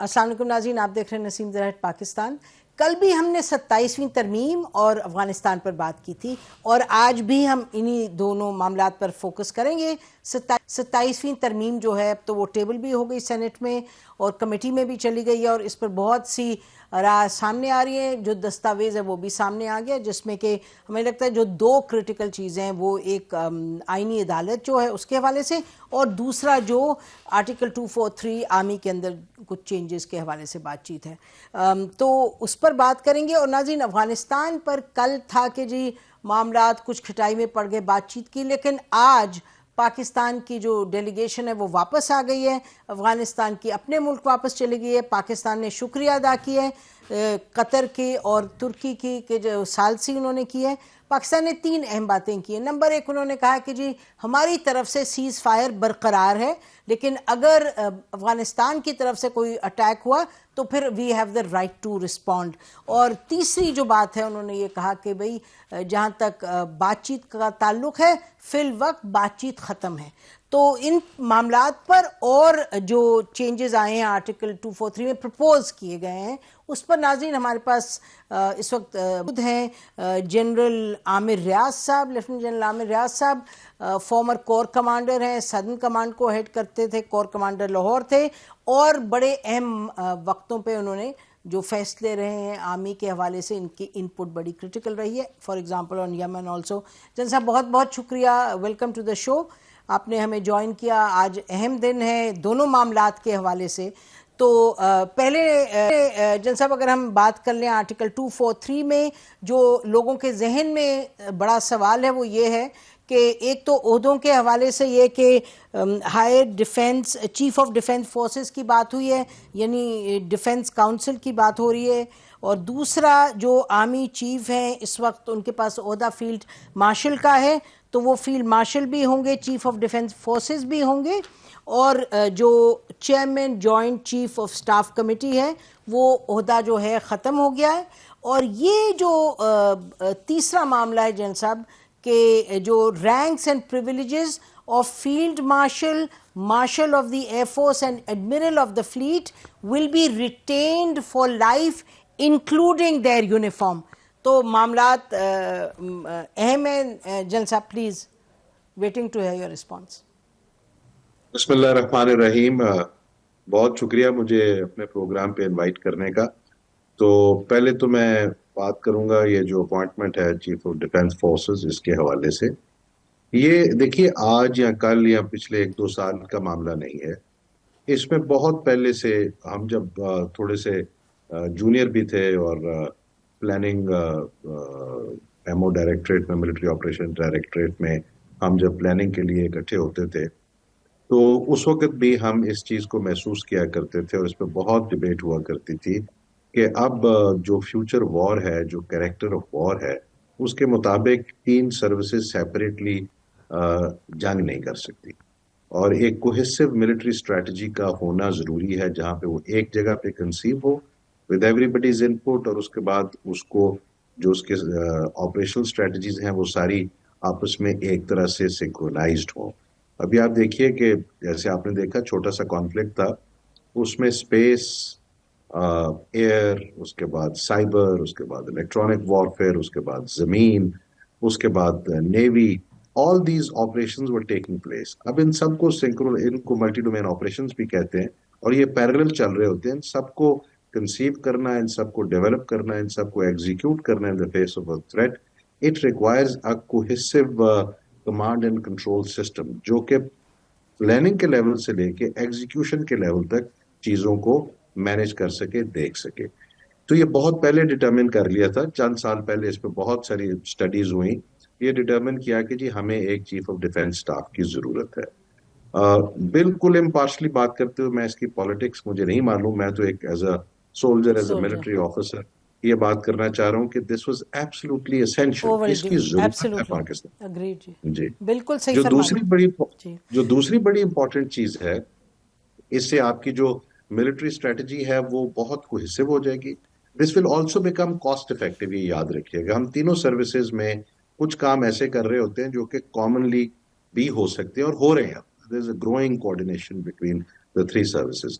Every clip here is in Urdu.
السلام علیکم ناظرین، آپ دیکھ رہے ہیں نسیم زراعت پاکستان۔ کل بھی ہم نے 27ویں ترمیم اور افغانستان پر بات کی تھی، اور آج بھی ہم انہی دونوں معاملات پر فوکس کریں گے۔ 27ویں ترمیم جو ہے اب تو وہ ٹیبل بھی ہو گئی سینٹ میں اور کمیٹی میں بھی چلی گئی ہے، اور اس پر بہت سی رائے سامنے آ رہی ہیں۔ جو دستاویز ہے وہ بھی سامنے آ گیا، جس میں کہ ہمیں لگتا ہے جو دو کرٹیکل چیزیں ہیں وہ ایک آئینی عدالت جو ہے اس کے حوالے سے، اور دوسرا جو آرٹیکل 243 آرمی کے اندر کچھ چینجز کے حوالے سے بات چیت ہے، تو اس پر بات کریں گے۔ اور ناظرین، افغانستان پر کل تھا کہ جی معاملات کچھ کھٹائی میں پڑ گئے بات چیت کی، لیکن آج پاکستان کی جو ڈیلیگیشن ہے وہ واپس آ گئی ہے، افغانستان کی اپنے ملک واپس چلی گئی ہے۔ پاکستان نے شکریہ ادا کیا ہے قطر کی اور ترکی کی کہ جو ثالثی انہوں نے کی ہے۔ پاکستان نے 3 اہم باتیں کی ہیں۔ نمبر 1، انہوں نے کہا کہ جی ہماری طرف سے سیز فائر برقرار ہے، لیکن اگر افغانستان کی طرف سے کوئی اٹیک ہوا تو پھر we have the right to respond. اور تیسری جو بات ہے، انہوں نے یہ کہا کہ بھئی جہاں تک بات چیت کا تعلق ہے فی الوقت بات چیت ختم ہے۔ تو ان معاملات پر اور جو چینجز آئے ہیں آرٹیکل 243 میں پرپوز کیے گئے ہیں، اس پر ناظرین ہمارے پاس اس وقت موجود ہیں جنرل عامر ریاض صاحب، لیفٹیننٹ جنرل عامر ریاض صاحب، فارمر کور کمانڈر ہیں، سدرن کمانڈ کو ہیڈ کرتے تھے، کور کمانڈر لاہور تھے، اور بڑے اہم وقتوں پہ انہوں نے جو فیصلے رہے ہیں آرمی کے حوالے سے، ان کی ان پٹ بڑی کرٹیکل رہی ہے، for example on Yemen also. جن صاحب بہت بہت شکریہ، ویلکم ٹو دا شو، آپ نے ہمیں جوائن کیا۔ آج اہم دن ہے دونوں معاملات کے حوالے سے۔ تو پہلے جن صاحب اگر ہم بات کر لیں آرٹیکل 243 میں جو لوگوں کے ذہن میں بڑا سوال ہے وہ یہ ہے کہ ایک تو عہدوں کے حوالے سے یہ کہ higher defence chief of defence forces کی بات ہوئی ہے، یعنی ڈیفنس کاؤنسل کی بات ہو رہی ہے، اور دوسرا جو آرمی چیف ہیں اس وقت ان کے پاس عہدہ فیلڈ مارشل کا ہے، تو وہ فیلڈ مارشل بھی ہوں گے، چیف آف ڈیفنس فورسز بھی ہوں گے، اور جو chairman joint chief of staff committee ہے وہ عہدہ جو ہے ختم ہو گیا ہے۔ اور یہ جو تیسرا معاملہ ہے جن صاحب کہ جو ranks and privileges of field marshal, marshal of the air force and admiral of the fleet will be retained for life including their uniform. تو معاملات اہم ہیں جن صاحب، please waiting to hear your response. بسم اللہ الرحمن الرحیم۔ بہت شکریہ مجھے اپنے پروگرام پہ انوائٹ کرنے کا۔ تو پہلے تو میں بات کروں گا یہ جو اپوائنٹمنٹ ہے چیف آف ڈیفنس فورسز، اس کے حوالے سے یہ دیکھیے آج یا کل یا پچھلے 1-2 سال کا معاملہ نہیں ہے، اس میں بہت پہلے سے ہم جب تھوڑے سے جونیئر بھی تھے اور پلاننگ ایمو ڈائریکٹریٹ میں، ملٹری آپریشن ڈائریکٹریٹ میں ہم جب پلاننگ کے لیے اکٹھے ہوتے تھے تو اس وقت بھی ہم اس چیز کو محسوس کیا کرتے تھے، اور اس پہ بہت ڈبیٹ ہوا کرتی تھی کہ اب جو فیوچر وار ہے، جو کریکٹر آف وار ہے، اس کے مطابق 3 سروسز سیپریٹلی جنگ نہیں کر سکتی، اور ایک کوہیسو ملٹری اسٹریٹجی کا ہونا ضروری ہے جہاں پہ وہ ایک جگہ پہ کنسیو ہو with everybody's input, اور اس کے بعد اس کو جو اس کے آپریشنل اسٹریٹجیز ہیں وہ ساری آپس میں ایک طرح سے سنکرونائزڈ ہوں۔ ابھی آپ دیکھیے کہ جیسے آپ نے دیکھا چھوٹا سا کانفلکٹ تھا، اس میں اسپیس، ایئر، اس کے بعد سائبر، اس کے بعد الیکٹرانک وارفیئر، اس کے بعد زمین، اس کے بعد navy, all these operations were taking place. اب ان سب کو ان کو ملٹی ڈومین آپریشنز بھی کہتے ہیں، اور یہ پیرلل چل رہے ہوتے ہیں۔ ان سب کو کنسیو کرنا، ان سب کو ڈیولپ کرنا، ان سب کو ایگزیکیوٹ کرنا in the face of a threat, it requires a cohesive command and control system جو کہ پلاننگ کے لیول سے لے کے ایگزیکیوشن کے لیول تک چیزوں کو مینج کر سکے، دیکھ سکے۔ تو یہ بہت پہلے ڈٹرمن کر لیا تھا، چند سال پہلے اس پہ بہت ساری سٹڈیز ہوئیں، یہ ڈٹرمن کیا کہ جی ہمیں ایک چیف آف ڈیفنس سٹاف کی ضرورت ہے۔ بالکل امپارشلی بات کرتے ہوئے، میں اس کی پالیٹکس مجھے نہیں معلوم، میں تو ایک as a soldier, as a military officer یہ بات کرنا چاہ رہا ہوں کہ دس واز ایبسلیوٹلی اسینشل، اس کی ضرورت ہے پاکستان۔ جی بالکل صحیح جو فرمایا۔ دوسری بڑی امپورٹنٹ چیز ہے، اس سے آپ کی جو ملٹری اسٹریٹجی ہے وہ بہت کوہیسو ہو جائے گی۔ This will also become cost effective, یہ یاد رکھیے گا۔ ہم تینوں سروسز میں کچھ کام ایسے کر رہے ہوتے ہیں جو کہ کامنلی بھی ہو سکتے ہیں اور ہو رہے ہیں۔ There is a growing coordination between the three services.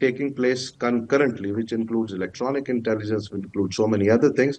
taking place concurrently, which includes electronic intelligence, which includes so many other things.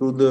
to the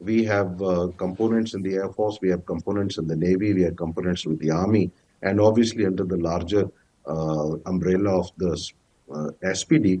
we have components in the Air Force, we have components in the Navy, we have components with the Army, and obviously under the larger umbrella of the SPD.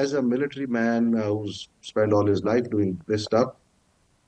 as a military man who's spent all his life doing this stuff,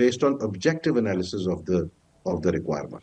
based on objective analysis of the requirement.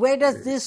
where does this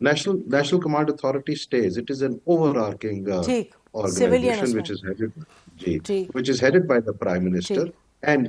National Command Authority stays. It is an overarching organization which is headed by the Prime Minister, and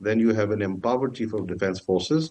Then you have an empowered chief of defense forces.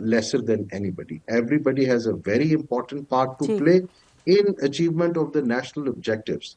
lesser than anybody. Everybody has a very important part to play in achievement of the national objectives.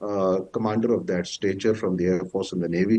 commander of that stature from the Air Force and the Navy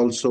also,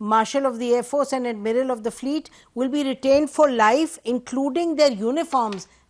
Marshal of the Air Force and Admiral of the Fleet will be retained for life including their uniforms.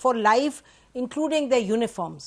for life including their uniforms?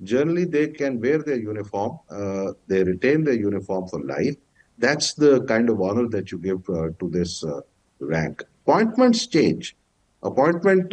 generally they can wear their uniform, they retain their uniform for life. That's the kind of honor that you give to this rank. Appointments change. Appointment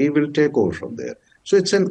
he will take over from there. So it's an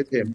with him.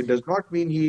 It does not mean he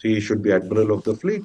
he should be admiral of the fleet,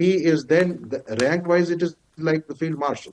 he is then rank wise it is like the field marshal.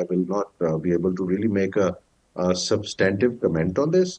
I will not be able to really make a substantive comment on this.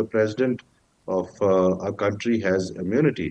the president of a country has immunity,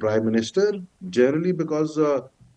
prime minister generally because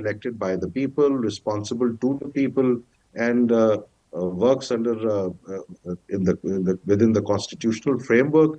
elected by the people, responsible to the people, and works under within the constitutional framework.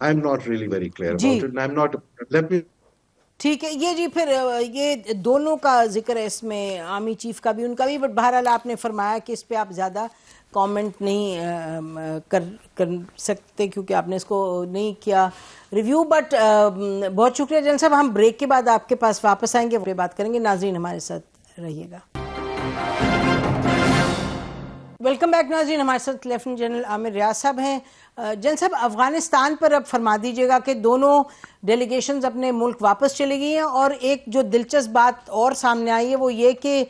I'm not really very clear جی about it, and I'm not. Let me. ٹھیک ہے یہ جی پھر یہ دونوں کا ذکر ہے اس میں، آرمی چیف کا بھی ان کا بھی، بٹ بہرحال آپ نے فرمایا کہ اس پہ آپ زیادہ کامنٹ نہیں کر سکتے کیونکہ آپ نے اس کو نہیں کیا ریویو، بٹ بہت شکریہ جنرل صاحب. ہم بریک کے بعد آپ کے پاس واپس آئیں گے، بات کریں گے. ناظرین ہمارے ساتھ رہیے گا. ویلکم بیک ناظرین، ہمارے ساتھ لیفٹیننٹ جنرل عامر ریاض صاحب ہیں. جنرل صاحب افغانستان پر اب فرما دیجیے گا کہ دونوں ڈیلیگیشنز اپنے ملک واپس چلی گئی ہیں، اور ایک جو دلچسپ بات اور سامنے آئی ہے وہ یہ کہ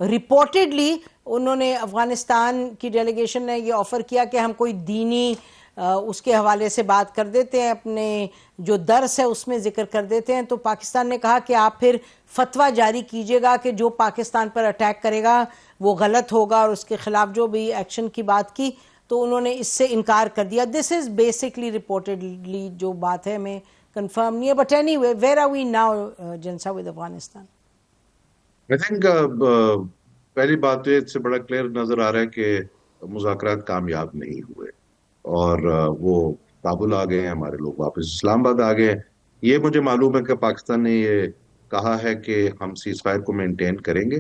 رپورٹڈلی انہوں نے افغانستان کی ڈیلیگیشن نے یہ آفر کیا کہ ہم کوئی دینی اس کے حوالے سے بات کر دیتے ہیں، اپنے جو درس ہے اس میں ذکر کر دیتے ہیں. تو پاکستان نے کہا کہ آپ پھر فتویٰ جاری کیجیے گا کہ جو پاکستان پر اٹیک کرے گا وہ غلط ہوگا، اور اس کے خلاف جو بھی ایکشن کی بات کی تو انہوں نے اس سے انکار کر دیا. دس از بیسکلی رپورٹڈلی جو بات ہے، میں کنفرم نہیں ہے، but any way where are we now جنسا ود افغانستان؟ I think پہلی بات تو اس سے بڑا کلیئر نظر آ رہا ہے کہ مذاکرات کامیاب نہیں ہوئے، اور وہ کابل آ گئے ہیں، ہمارے لوگ واپس اسلام آباد آ گئے ہیں. یہ مجھے معلوم ہے کہ پاکستان نے یہ کہا ہے کہ ہم سیز فائر کو مینٹین کریں گے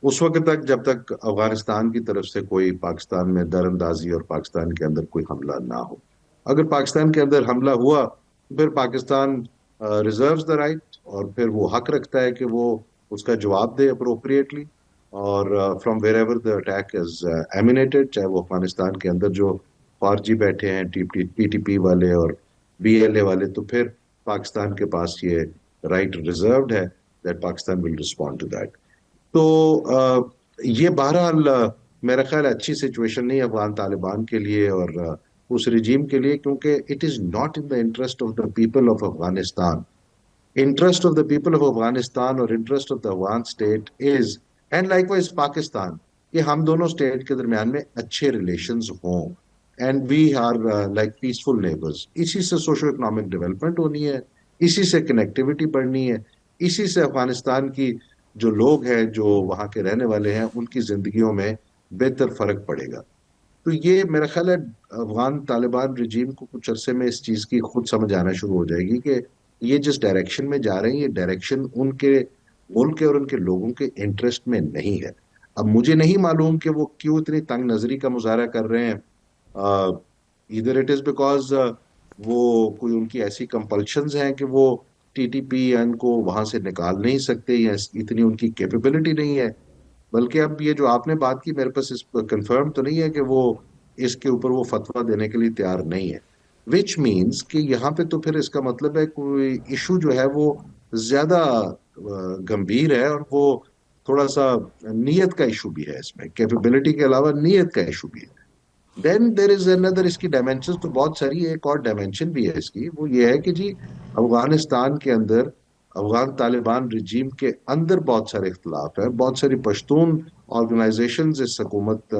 اس وقت تک جب تک افغانستان کی طرف سے کوئی پاکستان میں در اندازی اور پاکستان کے اندر کوئی حملہ نہ ہو. اگر پاکستان کے اندر حملہ ہوا تو پھر پاکستان ریزروز دا رائٹ، اور پھر وہ حق رکھتا ہے کہ وہ اس کا جواب دے اپروپریٹلی، اور from wherever the attack is emanated, چاہے وہ افغانستان کے اندر جو خارجی بیٹھے ہیں پی ٹی پی والے اور بی ایل اے والے، تو پھر پاکستان کے پاس یہ رائٹ ریزروڈ ہے that Pakistan will respond to that. تو یہ بہرحال میرا خیال اچھی سچویشن نہیں افغان طالبان کے لیے اور اس رجیم کے لیے، کیونکہ it is not in the interest of the people of Afghanistan. Interest of the people of Afghanistan اور interest of the Afghan state is, and likewise Pakistan, کہ ہم دونوں اسٹیٹ کے درمیان میں اچھے ریلیشنز ہوں، and we are like peaceful neighbours. اسی سے سوشو اکنامک ڈیولپمنٹ ہونی ہے، اسی سے کنیکٹیوٹی بڑھنی ہے، اسی سے افغانستان کی جو لوگ ہیں جو وہاں کے رہنے والے ہیں ان کی زندگیوں میں بہتر فرق پڑے گا. تو یہ میرا خیال ہے افغان طالبان رجیم کو کچھ عرصے میں اس چیز کی خود سمجھ آنا شروع ہو جائے گی کہ یہ جس ڈائریکشن میں جا رہے ہیں، یہ ڈائریکشن ان کے ملک کے اور ان کے لوگوں کے انٹرسٹ میں نہیں ہے. اب مجھے نہیں معلوم کہ وہ کیوں اتنی تنگ نظری کا مظاہرہ کر رہے ہیں. ادھر اٹ از بیکاز وہ کوئی ان کی ایسی کمپلشنز ہیں کہ وہ ٹی ٹی پی ان کو وہاں سے نکال نہیں سکتے، یا اتنی ان کی کیپیبلٹی نہیں ہے. بلکہ اب یہ جو آپ نے بات کی میرے پاس اس پر کنفرم تو نہیں ہے کہ وہ اس کے اوپر وہ فتویٰ دینے کے لیے تیار نہیں ہے، وچ مینس کہ یہاں پہ تو پھر اس کا مطلب ہے کوئی ایشو جو ہے وہ زیادہ گمبھیر ہے، اور وہ تھوڑا سا نیت کا ایشو بھی ہے، اس میں کیپیبلٹی کے علاوہ نیت کا ایشو بھی ہے. دین دیر از اندر اس کی ڈائمینشن تو بہت ساری ہے. ایک اور ڈائمینشن بھی ہے اس کی، وہ یہ ہے کہ جی افغانستان کے اندر افغان طالبان رجیم کے اندر بہت سارے اختلاف ہیں، بہت ساری پشتون آرگنائزیشنز اس حکومت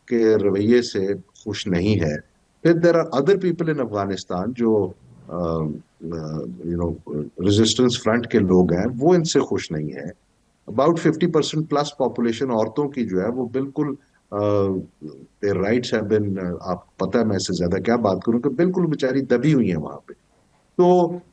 کے رویے سے خوش نہیں ہے. پھر there are other people in Afghanistan جو ریزسٹنس فرنٹ کے لوگ ہیں، وہ ان سے خوش نہیں ہیں. اباؤٹ 50% پلس پاپولیشن عورتوں کی جو ہے وہ بالکل رائٹس ہیو بین، آپ پتہ ہے میں اس سے زیادہ کیا بات کروں، کہ بالکل بیچاری دبی ہوئی ہیں وہاں پہ. تو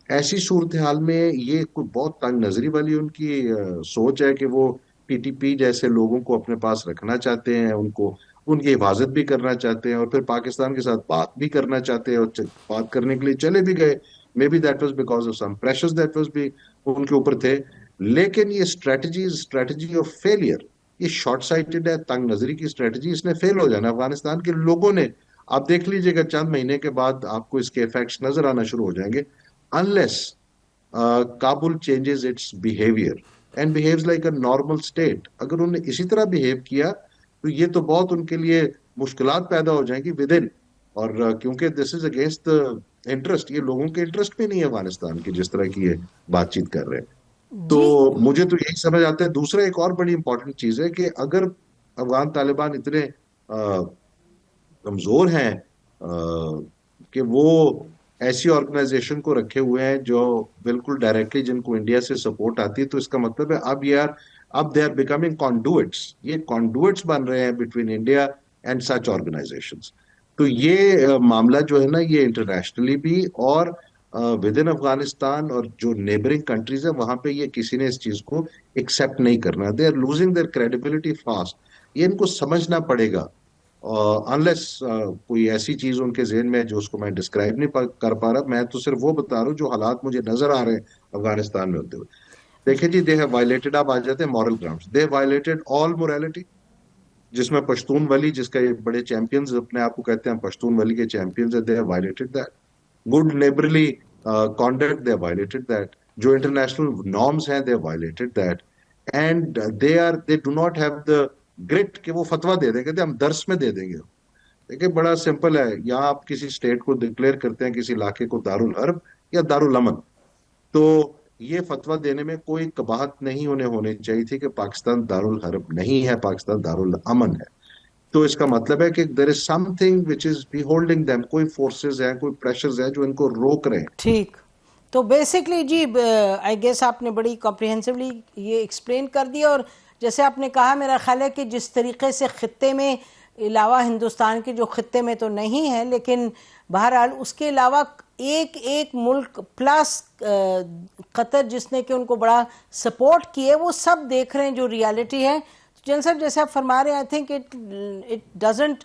ایسی صورتحال میں یہ کوئی بہت تنگ نظری والی ان کی سوچ ہے کہ وہ پی ٹی پی جیسے لوگوں کو اپنے پاس رکھنا چاہتے ہیں، ان کو ان کی حفاظت بھی کرنا چاہتے ہیں، اور پھر پاکستان کے ساتھ بات بھی کرنا چاہتے ہیں، اور بات کرنے کے لیے چلے بھی گئے. May be that was because of some pressures that was بھی ان کے اوپر تھے. لیکن یہ اسٹریٹجی آف فیلئر، یہ شارٹ سائٹڈ ہے، تنگ نظری کی اسٹریٹجی، اس نے فیل ہو جانا. افغانستان کے لوگوں نے، آپ دیکھ لیجئے گا چند مہینے کے بعد آپ کو اس کے ایفیکٹس نظر آنا شروع ہو جائیں گے. unless Kabul changes its behavior and behaves like a normal state. اگر انہوں نے اسی طرح بہیو کیا تو یہ تو بہت ان کے لیے مشکلات پیدا ہو جائیں گی ود ان، اور کیونکہ دس از اگینسٹ انٹرسٹ، یہ لوگوں کے انٹرسٹ میں نہیں ہے افغانستان کی جس طرح کی یہ بات چیت کر رہے ہیں. تو مجھے تو یہی سمجھ آتا ہے. دوسرا ایک اور بڑی امپورٹنٹ چیز ہے کہ اگر افغان طالبان اتنے کمزور ہیں کہ وہ ایسی آرگنائزیشن کو رکھے ہوئے ہیں جو بالکل ڈائریکٹلی جن کو انڈیا سے سپورٹ آتی ہے، تو اس کا مطلب ہے اب دے آر بیکمنگ کانڈوئٹس، یہ کانڈوئٹس بن رہے ہیں between India and such organisations. تو یہ معاملہ جو ہے نا یہ انٹرنیشنلی بھی اور ود ان افغانستان اور جو نیبرنگ کنٹریز ہیں وہاں پہ یہ کسی نے اس چیز کو ایکسپٹ نہیں کرنا. They are losing their credibility fast. یہ ان کو سمجھنا پڑے گا انلیس کوئی ایسی چیز ان کے ذہن میں جو اس کو میں ڈسکرائب نہیں کر پا رہا. میں تو صرف وہ بتا رہا ہوں جو حالات مجھے نظر آ رہے ہیں افغانستان میں ہوتے ہوئے. دیکھیں جی, دے ہیو وائلیٹڈ, آپ آ جاتے ہیں moral grounds, they have violated all morality, جس میں پشتون ولی, جس کا یہ بڑے چیمپئنز اپنے آپ کو کہتے ہیں پشتون ولی کے چیمپئنز ہیں, they have violated that. Good neighbourly conduct, they have violated that. جو انٹرنیشنل نارمز ہیں they have violated that. And they do not have the grit کہ وہ فتویٰ دے دیں, کہتے ہیں ہم درس میں دے دیں گے. دیکھیں بڑا سمپل ہے, یہاں آپ کسی اسٹیٹ کو ڈکلیئر کرتے ہیں کسی علاقے کو دارالحرب یا دارالامن, تو یہ فتویٰ دینے میں کوئی قباحت نہیں ہونی چاہیے تھی کہ پاکستان دارالحرب نہیں ہے, پاکستان دارالامن ہے. تو اس کا مطلب ہے کہ there is something which is be holding them, کوئی فورسز ہیں, کوئی پریشرز ہیں جو ان کو روک رہے ہیں. ٹھیک, تو بیسکلی جی آئی گیس آپ نے بڑی کمپریہنسولی یہ ایکسپلین کر دیا. اور جیسے آپ نے کہا, میرا خیال ہے کہ جس طریقے سے خطے میں علاوہ ہندوستان کے جو خطے میں تو نہیں ہے, لیکن بہرحال اس کے علاوہ ایک ایک ملک پلس قطر جس نے کہ ان کو بڑا سپورٹ کیے, وہ سب دیکھ رہے ہیں جو ریالٹی ہے. جن صاحب جیسے آپ فرما رہے ہیں, I think it doesn't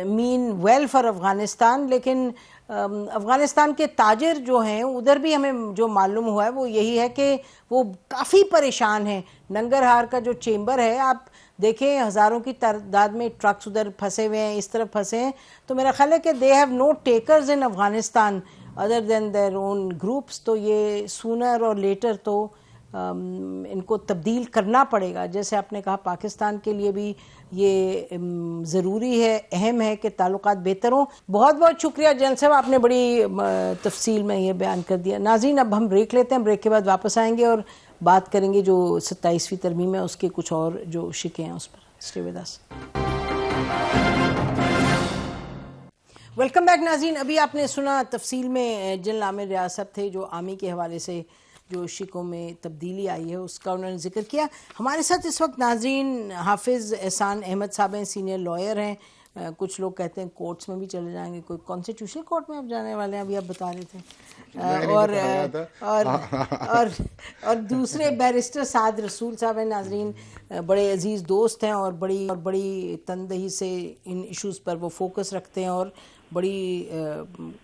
mean well for Afghanistan, لیکن افغانستان کے تاجر جو ہیں ادھر بھی ہمیں جو معلوم ہوا ہے وہ یہی ہے کہ وہ کافی پریشان ہیں. ننگرہار کا جو چیمبر ہے آپ دیکھیں, ہزاروں کی تعداد میں ٹرکس ادھر پھنسے ہوئے ہیں, اس طرف پھنسے ہیں. تو میرا خیال ہے کہ they have no takers in Afghanistan other than their own groups. تو یہ سونر اور لیٹر تو ان کو تبدیل کرنا پڑے گا. جیسے آپ نے کہا پاکستان کے لیے بھی یہ ضروری ہے, اہم ہے کہ تعلقات بہتر ہوں. بہت بہت شکریہ جنرل صاحب, آپ نے بڑی تفصیل میں یہ بیان کر دیا. ناظرین اب ہم بریک لیتے ہیں, بریک کے بعد واپس آئیں گے اور بات کریں گے جو 27ویں ترمیم ہے اس کے کچھ اور جو شکیں ہیں اس پر. Stay with us. Welcome back ناظرین. ابھی آپ نے سنا تفصیل میں جنرل عامر ریاض صاحب تھے جو آرمی کے حوالے سے جو شکوں میں تبدیلی آئی ہے اس کا انہوں نے ذکر کیا. ہمارے ساتھ اس وقت ناظرین حافظ احسان احمد صاحب ہیں, سینئر لائر ہیں. کچھ لوگ کہتے ہیں کورٹس میں بھی چلے جائیں گے, کوئی کانسٹیٹیوشنل کورٹ میں آپ جانے والے ہیں, ابھی آپ بتا رہے تھے. اور دوسرے بیرسٹر سعد رسول صاحب ہیں ناظرین, بڑے عزیز دوست ہیں اور بڑی تندہی سے ان ایشوز پر وہ فوکس رکھتے ہیں اور بڑی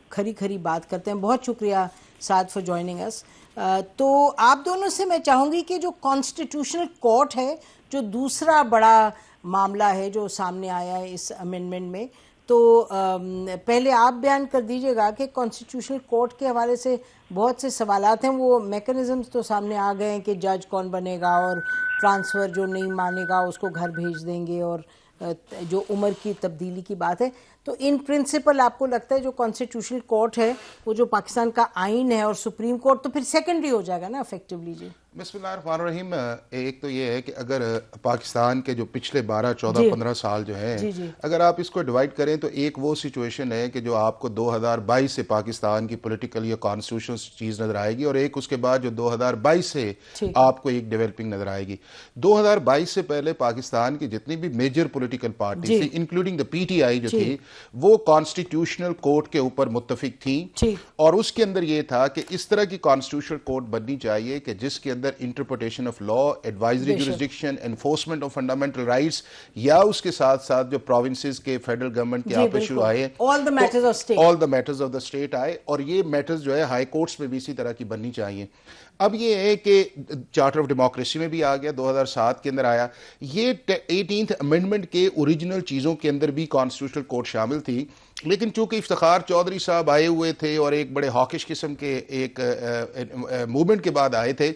کھری بات کرتے ہیں. بہت شکریہ سعد فار جوائننگ اس. تو آپ دونوں سے میں چاہوں گی کہ جو کانسٹیٹیوشنل کورٹ ہے, جو دوسرا بڑا معاملہ ہے جو سامنے آیا ہے اس امینڈمنٹ میں, تو پہلے آپ بیان کر دیجئے گا کہ کانسٹیٹیوشنل کورٹ کے حوالے سے بہت سے سوالات ہیں. وہ میکنزمز تو سامنے آ گئے ہیں کہ جج کون بنے گا, اور ٹرانسفر جو نہیں مانے گا اس کو گھر بھیج دیں گے, اور جو عمر کی تبدیلی کی بات ہے. تو ان پرنسپل آپ کو لگتا ہے جو کانسٹیٹیوشنل کورٹ ہے وہ جو پاکستان کا آئین ہے اور سپریم کورٹ تو پھر سیکنڈری ہو جائے گا نا افیکٹولی؟ جی بسم اللہ الرحمن الرحیم. ایک تو یہ ہے کہ اگر پاکستان کے جو پچھلے 12 14 15 سال جو ہیں, اگر آپ اس کو ڈیوائیڈ کریں تو ایک وہ سچویشن ہے کہ جو آپ کو 2022 سے پاکستان کی پولیٹیکل یا کانسٹیٹیوشنل چیز نظر آئے گی, اور ایک اس کے بعد جو 2022 سے آپ کو ایک ڈیولپنگ نظر آئے گی. 2022 سے پہلے پاکستان کی جتنی بھی میجر پولیٹیکل پارٹیز تھی including the P T I جو تھی, وہ کانسٹیٹیوشنل کورٹ کے اوپر متفق تھیں, اور اس کے اندر یہ تھا کہ اس طرح کی کانسٹیٹیوشنل کورٹ بننی چاہیے کہ جس کے اندر interpretation of law, advisory jurisdiction, enforcement of fundamental rights, یا اس کے ساتھ ساتھ جو پروونسز کے فیڈرل گورنمنٹ کے آپ ایشو آئے, آل دا میٹرز آف دا اسٹیٹ آئے, اور یہ میٹرز جو ہے ہائی کورٹس میں بھی اسی طرح کی بننی چاہیے. اب یہ ہے کہ چارٹر آف ڈیموکریسی میں بھی آ گیا, 2007 کے اندر آیا. یہ 18th امینڈمنٹ کے اوریجنل چیزوں کے اندر بھی کانسٹیٹیوشنل کورٹ شامل تھی, لیکن چونکہ افتخار چودھری صاحب آئے ہوئے تھے اور ایک بڑے ہاکش قسم کے ایک موومنٹ کے بعد آئے تھے,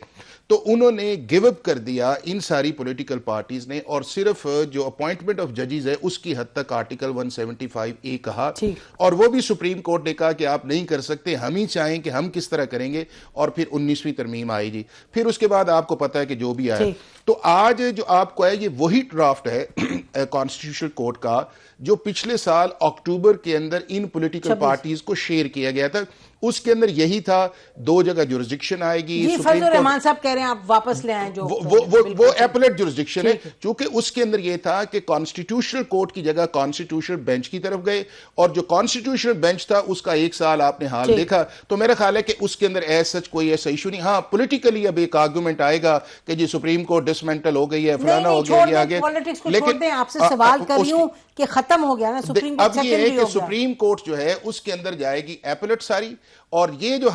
تو انہوں نے گیو اپ کر دیا ان ساری پولیٹیکل پارٹیز نے, اور صرف جو اپوائنٹمنٹ آف ججز ہے اس کی حد تک آرٹیکل 175A کہا, اور وہ بھی سپریم کورٹ نے کہا کہ آپ نہیں کر سکتے, ہم ہی چاہیں کہ ہم کس طرح کریں گے. اور پھر 19ویں ترمیم آئی جی, پھر اس کے بعد آپ کو پتا ہے کہ جو بھی آیا. تو آج جو آپ کو ہے یہ وہی ڈرافٹ ہے کانسٹیٹیوشنل کورٹ کا جو پچھلے سال اکتوبر کے اندر ان پولیٹیکل پارٹیز کو شیئر کیا گیا تھا. اس کے اندر یہی تھا 2 جگہ جورسڈکشن آئے گی. جی فضل الرحمان صاحب کہہ رہے ہیں آپ واپس لے آئیں جو وہ ایپلیٹ جورسڈکشن ہے, چونکہ اس کے اندر یہ تھا کہ کانسٹیٹیوشنل کورٹ کی جگہ کانسٹیٹیوشنل بینچ کی طرف گئے, اور جو کانسٹیٹیوشنل بینچ تھا اس کا 1 سال آپ نے حال دیکھا. تو میرا خیال ہے کہ اس کے اندر ایسا سچ کوئی ایسا ایشو نہیں. ہاں پولیٹیکلی اب ایک آرگومنٹ آئے گا کہ جی سپریم کورٹ ڈسمنٹل ہو گئی ہے, فلانا ہو گیا, یہ آگے. لیکن آپ سے سوال کر رہی ہوں کہ ختم ہو گیا نا سپریم کورٹ. اب یہ ہے کہ سپریم کورٹ جو ہے اس کے اندر جائے گی ایپلیٹ ساری, اور یہ جو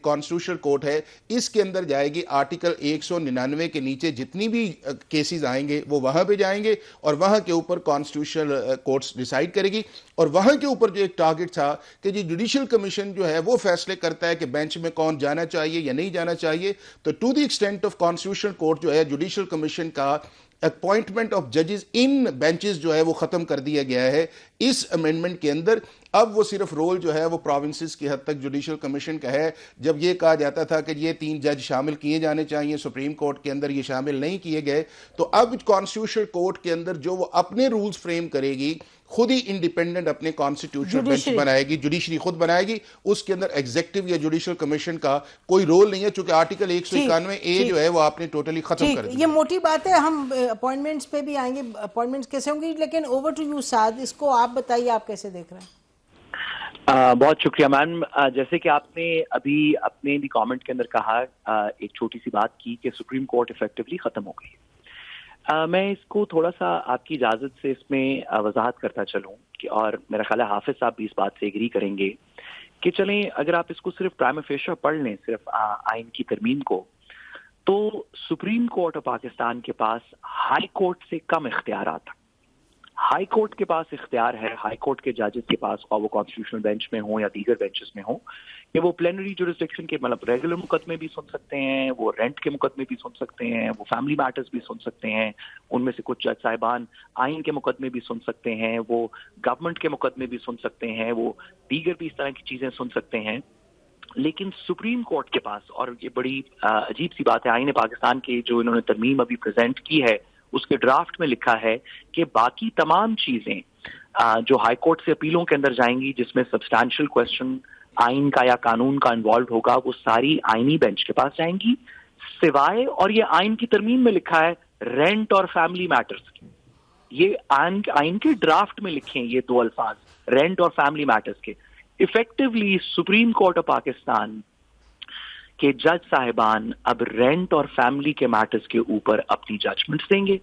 کانسٹیٹیوشنل کورٹ ہے اس کے اندر جائے گی آرٹیکل 199 کے نیچے جتنی بھی کیسز آئیں گے وہ وہاں پہ جائیں گے, اور وہاں کے اوپر کانسٹیٹیوشنل کورٹس ڈیسائیڈ کرے گی. اور وہاں کے اوپر جو ایک ٹارگٹ تھا کہ جی جوڈیشل کمیشن جو ہے وہ فیصلے کرتا ہے کہ بینچ میں کون جانا چاہیے یا نہیں جانا چاہیے. تو to the extent of constitutional court جو ہے جوڈیشل کمیشن کا اپوائنٹمنٹ آف ججز ان بینچز جو ہے وہ ختم کر دیا گیا ہے اس امینڈمنٹ کے اندر. اب وہ صرف رول جو ہے وہ پروونسز کی حد تک جوڈیشل کمیشن کا ہے. جب یہ کہا جاتا تھا کہ یہ 3 جج شامل کیے جانے چاہیے, سپریم کورٹ کے اندر یہ شامل نہیں کیے گئے, تو اب کانسٹیٹیوشنل کورٹ کے اندر جو وہ اپنے رولز فریم کرے گی, خود ہی انڈیپینڈنٹ اپنے کانسٹیٹیوشنل بینچ بنائے گی, جوڈیشری خود بنائے گی. اس کے اندر ایگزیکٹو یا جوڈیشل کمیشن کا کوئی رول نہیں ہے, چونکہ آرٹیکل 191A جو ہے وہ آپ نے ٹوٹلی ختم کر دیا. یہ موٹی بات ہے. ہم اپوائنٹمنٹس پہ بھی آئیں گے, اپوائنٹمنٹس کیسے ہوں گی, لیکن اوور ٹو یو سعد, اس کو آپ بتائیے آپ کیسے دیکھ رہے ہیں. بہت شکریہ میم. جیسے کہ آپ نے ابھی اپنے بھی کامنٹ کے اندر کہا, ایک چھوٹی سی بات کی کہ سپریم کورٹ ایفیکٹولی ختم ہو گئی. میں اس کو تھوڑا سا آپ کی اجازت سے اس میں وضاحت کرتا چلوں, اور میرا خیال ہے حافظ صاحب بھی اس بات سے ایگری کریں گے کہ چلیں اگر آپ اس کو صرف پرائما فیشا پڑھ لیں, صرف آئین کی ترمیم کو, تو سپریم کورٹ آف پاکستان کے پاس ہائی کورٹ سے کم اختیارات ہیں. ہائی کورٹ کے پاس اختیار ہے, ہائی کورٹ کے ججز کے پاس, اور وہ کانسٹیٹیوشنل بینچ میں ہوں یا دیگر بینچز میں ہوں, کہ وہ پلینری جورسڈکشن کے مطلب ریگولر مقدمے بھی سن سکتے ہیں, وہ رینٹ کے مقدمے بھی سن سکتے ہیں, وہ فیملی میٹرز بھی سن سکتے ہیں, ان میں سے کچھ جج صاحبان آئین کے مقدمے بھی سن سکتے ہیں, وہ گورنمنٹ کے مقدمے بھی سن سکتے ہیں, وہ دیگر بھی اس طرح کی چیزیں سن سکتے ہیں. لیکن سپریم کورٹ کے پاس, اور یہ بڑی عجیب سی بات ہے, آئین پاکستان کی جو انہوں نے ترمیم ابھی پریزنٹ کی ہے اس کے ڈرافٹ میں لکھا ہے کہ باقی تمام چیزیں جو ہائی کورٹ سے اپیلوں کے اندر جائیں گی, جس میں سبسٹانشل کوسچن آئین کا یا قانون کا انوالوڈ ہوگا, وہ ساری آئینی بینچ کے پاس جائیں گی, سوائے, اور یہ آئین کی ترمیم میں لکھا ہے, رینٹ اور فیملی میٹرز کی. یہ آئین کے ڈرافٹ میں لکھیں یہ 2 الفاظ, رینٹ اور فیملی میٹرز کے. ایفیکٹولی سپریم کورٹ آف پاکستان کہ جج صاحبان اب رینٹ اور فیملی کے میٹرز کے اوپر اپنی ججمنٹس دیں گے.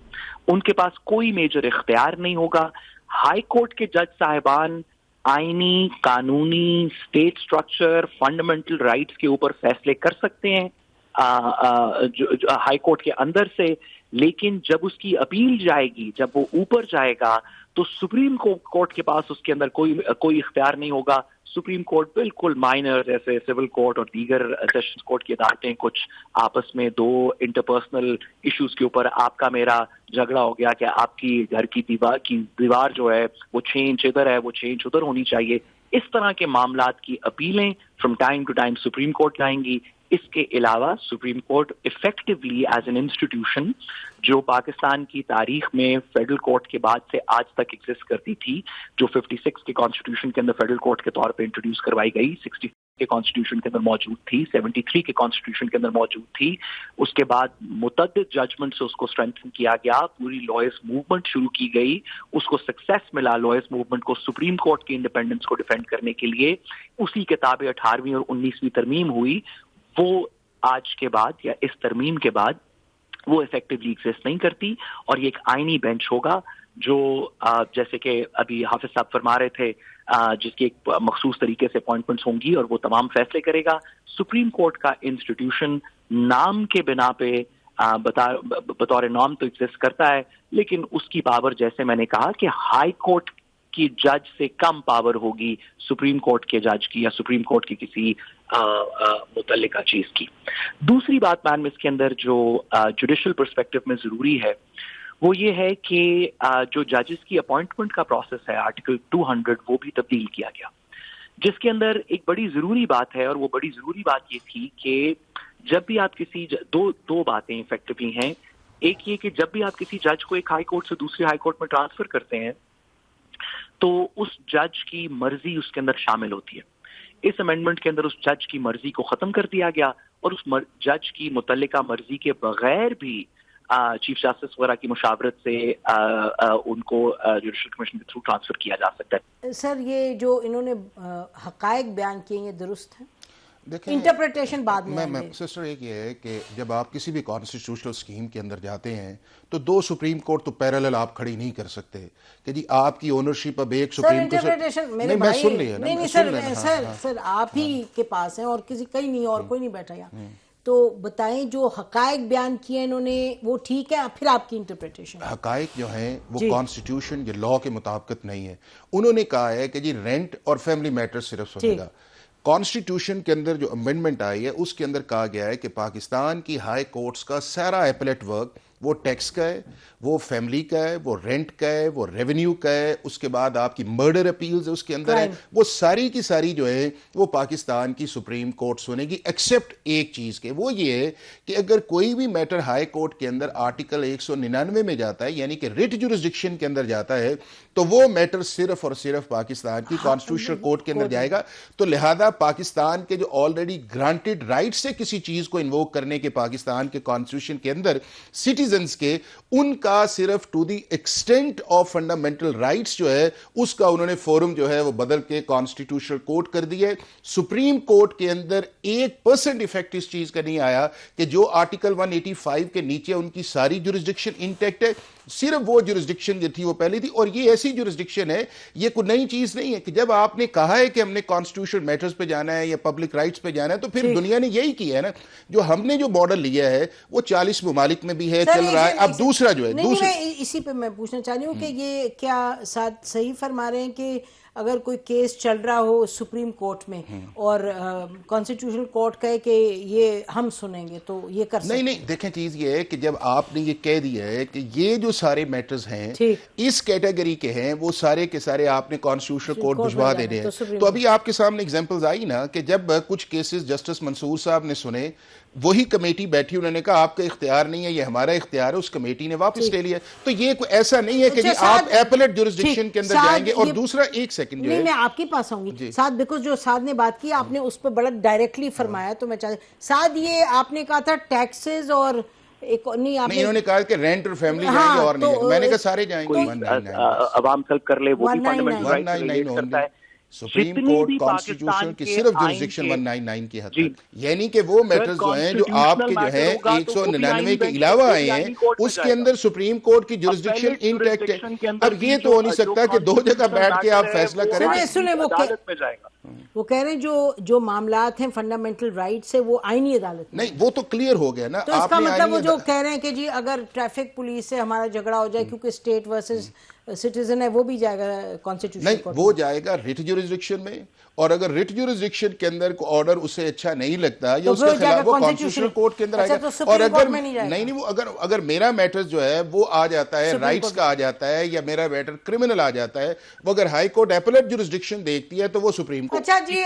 ان کے پاس کوئی میجر اختیار نہیں ہوگا. ہائی کورٹ کے جج صاحبان آئینی, قانونی, اسٹیٹ سٹرکچر, فنڈامنٹل رائٹس کے اوپر فیصلے کر سکتے ہیں ہائی کورٹ کے اندر سے, لیکن جب اس کی اپیل جائے گی, جب وہ اوپر جائے گا, تو سپریم کورٹ کے پاس اس کے اندر کوئی اختیار نہیں ہوگا. سپریم کورٹ بالکل مائنر, جیسے سول کورٹ اور دیگر سیشنز کورٹ کی عدالتیں, کچھ آپس میں 2 انٹرپرسنل ایشوز کے اوپر آپ کا میرا جھگڑا ہو گیا کہ آپ کی گھر کی دیوار جو ہے وہ 6 انچ ادھر ہے, وہ 6 انچ ادھر ہونی چاہیے, اس طرح کے معاملات کی اپیلیں from time to time supreme court جائیں گی. اس کے علاوہ supreme court effectively as an institution جو پاکستان کی تاریخ میں فیڈرل کورٹ کے بعد سے آج تک ایگزسٹ کرتی تھی, جو 56 کے کانسٹیٹیوشن کے اندر فیڈرل کورٹ کے طور پہ انٹروڈیوس کروائی گئی, 60 کے کانسٹیٹیوشن کے اندر موجود تھی, 73 کے کانسٹیٹیوشن کے اندر موجود تھی, اس کے بعد متعدد ججمنٹ سے اس کو اسٹرینتھن کیا گیا, پوری لائرز موومنٹ شروع کی گئی, اس کو سکسیس ملا لائرز موومنٹ کو سپریم کورٹ کی انڈیپینڈنس کو ڈیفینڈ کرنے کے لیے. اسی کتاب 18ویں اور 19ویں ترمیم ہوئی, وہ آج کے بعد یا اس ترمیم کے بعد وہ ایفیکٹولی ایگزسٹ نہیں کرتی, اور یہ ایک آئینی بینچ ہوگا جو جیسے کہ ابھی حافظ صاحب فرما رہے تھے, جس کی ایک مخصوص طریقے سے اپوائنٹمنٹس ہوں گی اور وہ تمام فیصلے کرے گا. سپریم کورٹ کا انسٹیٹیوشن نام کے بنا پہ بطور نام تو ایگزسٹ کرتا ہے, لیکن اس کی پاور جیسے میں نے کہا کہ ہائی کورٹ کی جج سے کم پاور ہوگی سپریم کورٹ کے جج کی یا سپریم کورٹ کی کسی متعلقہ چیز کی. دوسری بات میم اس کے اندر جو جوڈیشل پرسپیکٹو میں ضروری ہے وہ یہ ہے کہ جو ججز کی اپوائنٹمنٹ کا پروسیس ہے آرٹیکل 200 وہ بھی تبدیل کیا گیا, جس کے اندر ایک بڑی ضروری بات ہے, اور وہ بڑی ضروری بات یہ تھی کہ جب بھی آپ کسی دو باتیں افیکٹولی ہیں. ایک یہ کہ جب بھی آپ کسی جج کو ایک ہائی کورٹ سے دوسری ہائی کورٹ میں ٹرانسفر کرتے ہیں تو اس جج کی مرضی اس کے اندر شامل ہوتی ہے. اس امینڈمنٹ کے اندر اس جج کی مرضی کو ختم کر دیا گیا اور اس جج کی متعلقہ مرضی کے بغیر بھی چیف جسٹس وغیرہ کی مشاورت سے ان کو جوڈیشل کمیشن کے تھرو ٹرانسفر کیا جا سکتا ہے. سر یہ جو انہوں نے حقائق بیان کیے یہ درست ہیں؟ انٹرپریٹیشن بعد میں سسٹر ایک یہ ہے کہ جب آپ کسی بھی کانسٹیٹیوشنل اسکیم کے اندر جاتے ہیں تو دو سپریم کورٹ تو پیرالل آپ کھڑی نہیں کر سکتے کہ جی آپ کی اونرشپ اب ایک سپریم سر آپ ہی کے پاس ہیں اور کسی کہیں نہیں اور کوئی نہیں بیٹھا یہاں. تو بتائیں جو حقائق بیان کیے انہوں نے وہ ٹھیک ہے پھر آپ کی انٹرپریٹیشن؟ حقائق جو ہیں وہ کانسٹیٹیوشن یا لاء کے مطابقت نہیں ہے. انہوں نے کہا ہے کہ جی رینٹ اور فیملی میٹر صرف سنے گا. کانسٹیٹیوشن کے اندر جو امینڈمنٹ آئی ہے اس کے اندر کہا گیا ہے کہ پاکستان کی ہائی کورٹس کا سارا ایپلیٹ ورک وہ ٹیکس کا ہے, وہ فیملی کا ہے, وہ رینٹ کا ہے, وہ ریونیو کا ہے, اس کے بعد آپ کی مرڈر اپیلز اس کے اندر ہے, وہ ساری کی ساری جو ہے وہ پاکستان کی سپریم کورٹ سنے گی ایکسیپٹ ایک چیز کے, وہ یہ ہے کہ اگر کوئی بھی میٹر ہائی کورٹ کے اندر آرٹیکل 199 میں جاتا ہے یعنی کہ ریٹ جورسڈکشن کے اندر جاتا ہے تو وہ میٹر صرف اور صرف پاکستان کی کانسٹیٹیوشنل کورٹ کے اندر جائے گا. تو لہذا پاکستان کے جو آلریڈی گرانٹیڈ رائٹس ہے کسی چیز کو انووک کرنے کے پاکستان کے کانسٹیٹیوشن کے اندر سٹیزنز کے, ان کا صرف to the extent of fundamental rights جو ہے اس کا انہوں نے فورم جو ہے وہ بدل کے کانسٹیٹیوشنل کورٹ کر دی ہے. سپریم کورٹ کے اندر 1% ایفیکٹ اس چیز کا نہیں آیا کہ جو آرٹیکل 185 کے نیچے ان کی ساری جورسڈکشن انٹیکٹ ہے, صرف وہ جورسڈکشن جو تھی وہ پہلی تھی. اور یہ ایسی جورسڈکشن ہے, یہ کوئی نئی چیز نہیں ہے کہ جب آپ نے کہا ہے کہ ہم نے کانسٹیٹیوشنل میٹرز پہ جانا ہے یا پبلک رائٹس پہ جانا ہے تو پھر دنیا نے یہی کیا ہے نا. جو ہم نے جو ماڈل لیا ہے وہ 40 ممالک میں بھی ہے, چل رہا ہے. اب دوسرا جو ہے اسی پہ میں پوچھنا چاہ رہی ہوں کہ یہ کیا ساتھ صحیح فرما رہے ہیں کہ اگر کوئی کیس چل رہا ہو سپریم کورٹ میں اور کانسٹیٹیوشنل کورٹ کہے کہ یہ ہم سنیں گے تو یہ کر سکتے ہیں؟ نہیں, دیکھیں چیز یہ ہے کہ جب آپ نے یہ کہہ دیا ہے کہ یہ جو سارے میٹرز ہیں اس کیٹیگری کے ہیں وہ سارے کے سارے آپ نے کانسٹیٹیوشنل کورٹ بھجوا دینے ہیں. تو ابھی آپ کے سامنے ایگزامپلز آئی نا کہ جب کچھ کیسز جسٹس منصور صاحب نے سنے, وہی کمیٹی بیٹھی, انہوں نے کہا آپ کا اختیار نہیں ہے, یہ ہمارا اختیار ہے, اس کمیٹی نے واپس لے لیا. تو یہ کوئی ایسا نہیں ہے کہ جی آپ ایپلیٹ جورسڈکشن کے اندر جائیں گے. اور دوسرا ایک سیکنڈ جو ہے, نہیں میں آپ کے پاس آؤں گی سعد, بیکاز جو سعد نے بات کی آپ نے اس پہ بڑا ڈائریکٹلی فرمایا تو میں چاہتا سعد یہ آپ نے کہا تھا ٹیکسز اور نہیں انہوں نے کہا کہ رینٹ اور فیملی جائیں گے اور نہیں, میں نے کہا سارے جائیں گے. عوام طلب کر لے وہ بھی فنڈامنٹل رائٹ کرتا ہے. سپریم کورٹ کانسٹیٹیوشن کی صرف جورسڈکشن 199 کی حد تک, یعنی کہ وہ میٹرز جو ہیں جو آپ کے جو ہیں 199 کے علاوہ آئے ہیں اس کے اندر سپریم کورٹ کی جورسڈکشن انٹیکٹ ہے. اب یہ تو ہو نہیں سکتا کہ دو جگہ بیٹھ کے آپ فیصلہ کریں. وہ کہہ رہے ہیں جو معاملات ہیں فنڈامنٹل رائٹ سے وہ آئینی عدالت نہیں, وہ تو کلیئر ہو گیا نا. تو اس کا مطلب وہ جو کہہ رہے ہیں کہ جی اگر ٹریفک پولیس سے ہمارا جھگڑا ہو جائے کیونکہ اسٹیٹ ورسز سٹیزن ہے وہ بھی جائے گا کانسٹیٹیوشن نہیں, وہ جائے گا ریٹ جورسڈکشن میں, اور اگر ریٹ جورسڈکشن کے اندر کوئی آرڈر اسے اچھا نہیں لگتا یا اس کے خلاف وہ کانسٹیٹیوشنل کورٹ کے اندر آئے گا. اور اگر نہیں وہ اگر میرا میٹر جو ہے وہ آ جاتا ہے رائٹس کا آ جاتا ہے یا میرا میٹر کرمنل آ جاتا ہے, وہ اگر ہائی کورٹ ایپلیٹ جورسڈکشن دیکھتی ہے تو وہ سپریم کورٹ. اچھا جی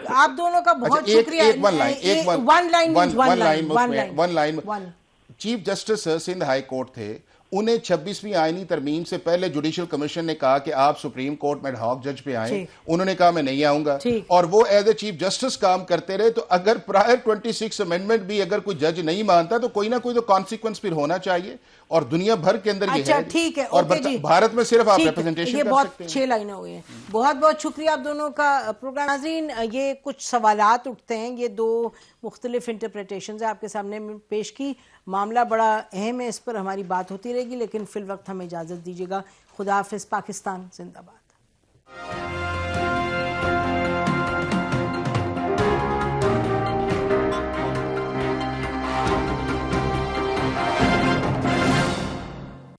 آپ دونوں کا بہت شکریہ. One line chief justice Sindh high court تھے, انہیں 26ویں آئینی ترمیم سے پہلے جوڈیشل کمیشن نے کہا کہ آپ سپریم کورٹ میں ایڈ ہاک جج پہ آئیں, انہوں نے کہا میں نہیں آؤں گا, اور وہ ایز اے چیف جسٹس کام کرتے رہے. تو اگر پرائر 26 امینڈمنٹ بھی اگر کوئی جج نہیں مانتا تو کوئی نہ کوئی تو کانسیکوینس پھر ہونا چاہیے, اور دنیا بھر کے اندر یہ ہے, اور بھارت میں صرف آپ ریپرزنٹیشن کر سکتے ہیں. 6 لائنیں ہوئی ہیں. بہت بہت شکریہ آپ دونوں کا. پروگرام ناظرین, یہ کچھ سوالات اٹھتے ہیں, یہ دو مختلف انٹرپریٹیشنز آپ کے سامنے پیش کی. معاملہ بڑا اہم ہے, اس پر ہماری بات ہوتی رہے گی, لیکن فی الوقت ہمیں اجازت دیجیے گا. خدا حافظ. پاکستان زندہ باد.